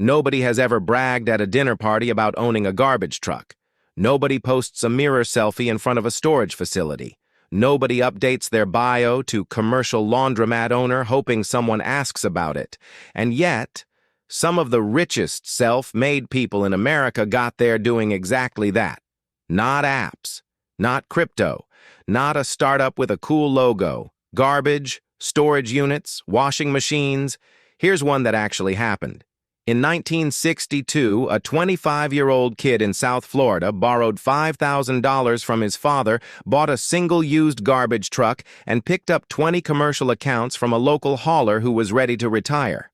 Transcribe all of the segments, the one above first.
Nobody has ever bragged at a dinner party about owning a garbage truck. Nobody posts a mirror selfie in front of a storage facility. Nobody updates their bio to commercial laundromat owner hoping someone asks about it. And yet, some of the richest self-made people in America got there doing exactly that. Not apps, not crypto, not a startup with a cool logo. Garbage, storage units, washing machines. Here's one that actually happened. In 1962, a 25-year-old kid in South Florida borrowed $5,000 from his father, bought a single-used garbage truck, and picked up 20 commercial accounts from a local hauler who was ready to retire.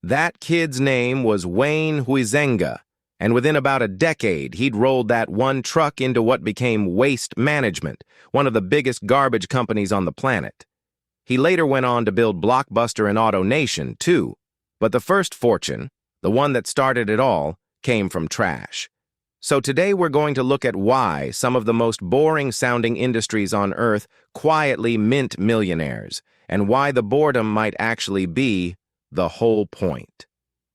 That kid's name was Wayne Huizenga, and within about a decade, he'd rolled that one truck into what became Waste Management, one of the biggest garbage companies on the planet. He later went on to build Blockbuster and AutoNation, too. But the first fortune, the one that started it all, came from trash. So today we're going to look at why some of the most boring-sounding industries on Earth quietly mint millionaires, and why the boredom might actually be the whole point.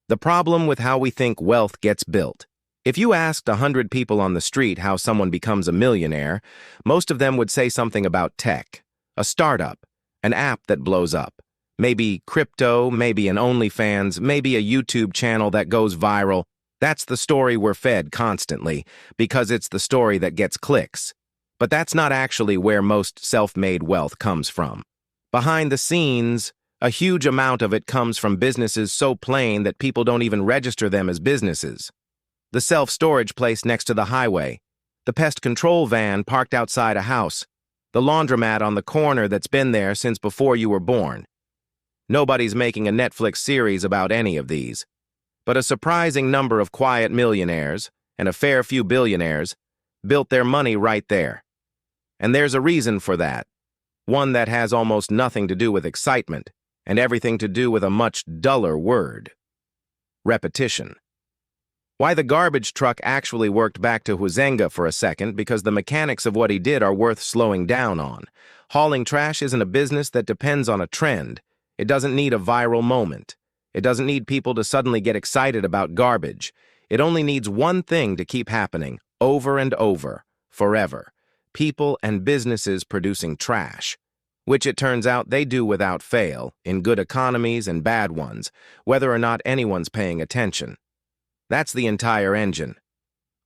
The problem with how we think wealth gets built. If you asked 100 people on the street how someone becomes a millionaire, most of them would say something about tech, a startup, an app that blows up. Maybe crypto, maybe an OnlyFans, maybe a YouTube channel that goes viral. That's the story we're fed constantly, because it's the story that gets clicks. But that's not actually where most self-made wealth comes from. Behind the scenes, a huge amount of it comes from businesses so plain that people don't even register them as businesses. The self-storage place next to the highway, the pest control van parked outside a house, the laundromat on the corner that's been there since before you were born. Nobody's making a Netflix series about any of these. But a surprising number of quiet millionaires, and a fair few billionaires, built their money right there. And there's a reason for that. One that has almost nothing to do with excitement, and everything to do with a much duller word. Repetition. Why the garbage truck actually worked back to Huizenga for a second, because the mechanics of what he did are worth slowing down on. Hauling trash isn't a business that depends on a trend. It doesn't need a viral moment. It doesn't need people to suddenly get excited about garbage. It only needs one thing to keep happening, over and over, forever. People and businesses producing trash, which it turns out they do without fail, in good economies and bad ones, whether or not anyone's paying attention. That's the entire engine.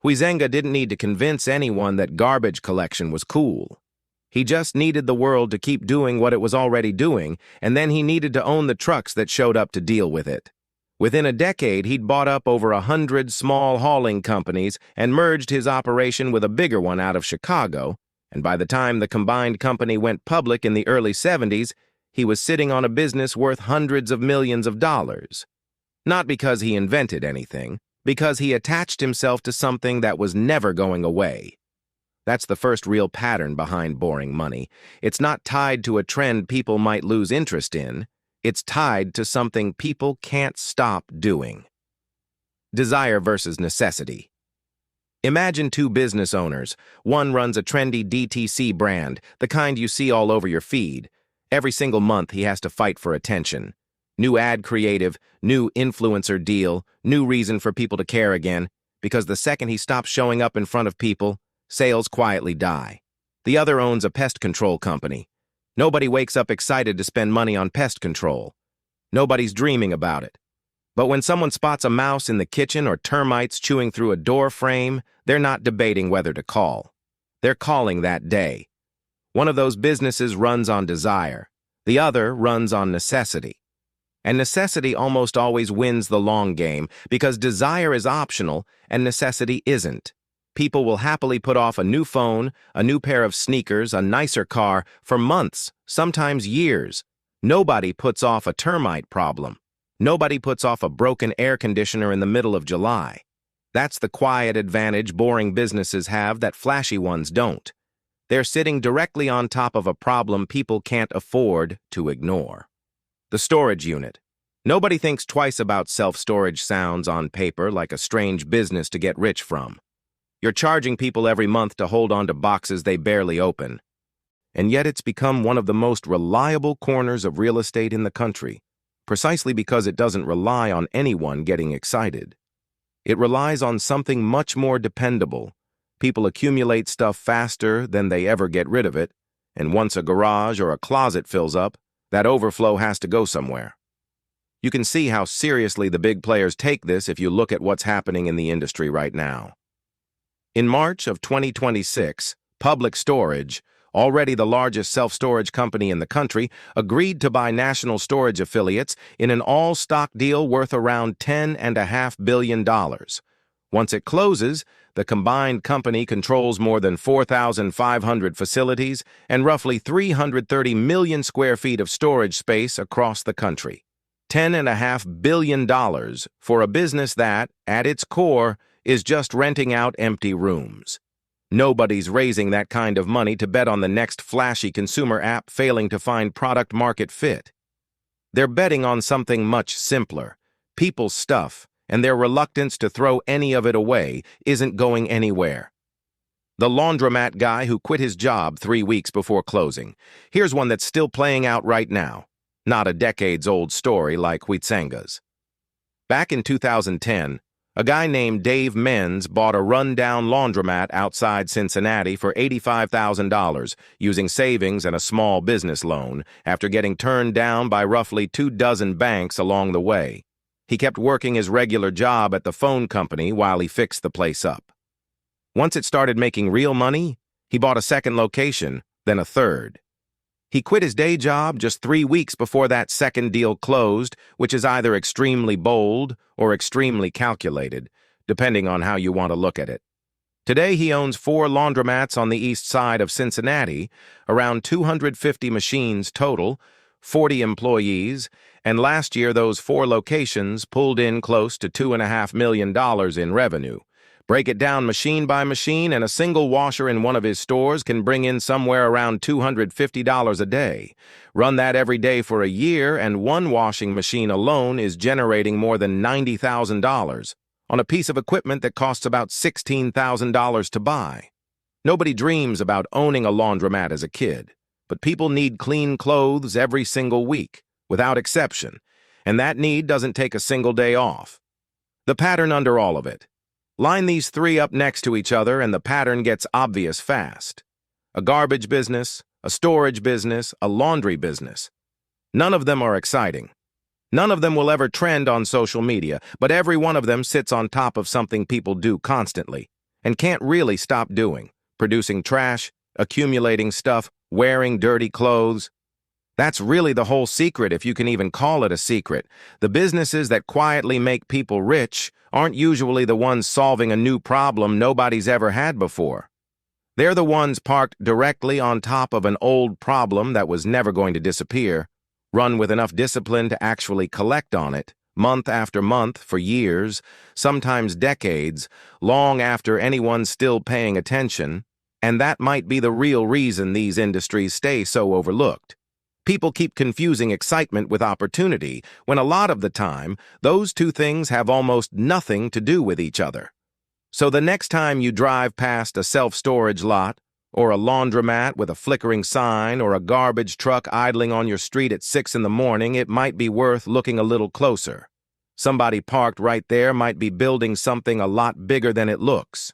Huizenga didn't need to convince anyone that garbage collection was cool. He just needed the world to keep doing what it was already doing, and then he needed to own the trucks that showed up to deal with it. Within a decade, he'd bought up over 100 small hauling companies and merged his operation with a bigger one out of Chicago, and by the time the combined company went public in the early 70s, he was sitting on a business worth hundreds of millions of dollars. Not because he invented anything, because he attached himself to something that was never going away. That's the first real pattern behind boring money. It's not tied to a trend people might lose interest in. It's tied to something people can't stop doing. Desire versus necessity. Imagine two business owners. One runs a trendy DTC brand, the kind you see all over your feed. Every single month he has to fight for attention. New ad creative, new influencer deal, new reason for people to care again, because the second he stops showing up in front of people, sales quietly die. The other owns a pest control company. Nobody wakes up excited to spend money on pest control. Nobody's dreaming about it. But when someone spots a mouse in the kitchen or termites chewing through a door frame, they're not debating whether to call. They're calling that day. One of those businesses runs on desire. The other runs on necessity. And necessity almost always wins the long game because desire is optional and necessity isn't. People will happily put off a new phone, a new pair of sneakers, a nicer car for months, sometimes years. Nobody puts off a termite problem. Nobody puts off a broken air conditioner in the middle of July. That's the quiet advantage boring businesses have that flashy ones don't. They're sitting directly on top of a problem people can't afford to ignore. The storage unit. Nobody thinks twice about self-storage sounds on paper like a strange business to get rich from. You're charging people every month to hold on to boxes they barely open. And yet it's become one of the most reliable corners of real estate in the country. precisely because it doesn't rely on anyone getting excited. It relies on something much more dependable. People accumulate stuff faster than they ever get rid of it, and once a garage or a closet fills up, that overflow has to go somewhere. You can see how seriously the big players take this if you look at what's happening in the industry right now. In March of 2026, Public Storage, already the largest self-storage company in the country, agreed to buy National Storage affiliates in an all-stock deal worth around $10.5 billion. Once it closes, the combined company controls more than 4,500 facilities and roughly 330 million square feet of storage space across the country. $10.5 billion for a business that, at its core, is just renting out empty rooms. Nobody's raising that kind of money to bet on the next flashy consumer app failing to find product-market fit. They're betting on something much simpler, people's stuff, and their reluctance to throw any of it away isn't going anywhere. The laundromat guy who quit his job 3 weeks before closing. Here's one that's still playing out right now. Not a decades-old story like Huitzenga's. Back in 2010, a guy named Dave Menz bought a run-down laundromat outside Cincinnati for $85,000 using savings and a small business loan after getting turned down by roughly 24 banks along the way. He kept working his regular job at the phone company while he fixed the place up. Once it started making real money, he bought a second location, then a third. He quit his day job just 3 weeks before that second deal closed, which is either extremely bold or extremely calculated, depending on how you want to look at it. Today, he owns 4 laundromats on the east side of Cincinnati, around 250 machines total, 40 employees, and last year those 4 locations pulled in close to $2.5 million in revenue. Break it down machine by machine, and a single washer in one of his stores can bring in somewhere around $250 a day. Run that every day for a year, and one washing machine alone is generating more than $90,000 on a piece of equipment that costs about $16,000 to buy. Nobody dreams about owning a laundromat as a kid, but people need clean clothes every single week, without exception, and that need doesn't take a single day off. The pattern under all of it. Line these 3 up next to each other and the pattern gets obvious fast. A garbage business, a storage business, a laundry business. None of them are exciting. None of them will ever trend on social media, but every one of them sits on top of something people do constantly and can't really stop doing, producing trash, accumulating stuff, wearing dirty clothes. That's really the whole secret, if you can even call it a secret. The businesses that quietly make people rich aren't usually the ones solving a new problem nobody's ever had before. They're the ones parked directly on top of an old problem that was never going to disappear, run with enough discipline to actually collect on it, month after month for years, sometimes decades, long after anyone's still paying attention, and that might be the real reason these industries stay so overlooked. People keep confusing excitement with opportunity, when a lot of the time, those two things have almost nothing to do with each other. So the next time you drive past a self-storage lot, or a laundromat with a flickering sign, or a garbage truck idling on your street at 6 in the morning, it might be worth looking a little closer. Somebody parked right there might be building something a lot bigger than it looks.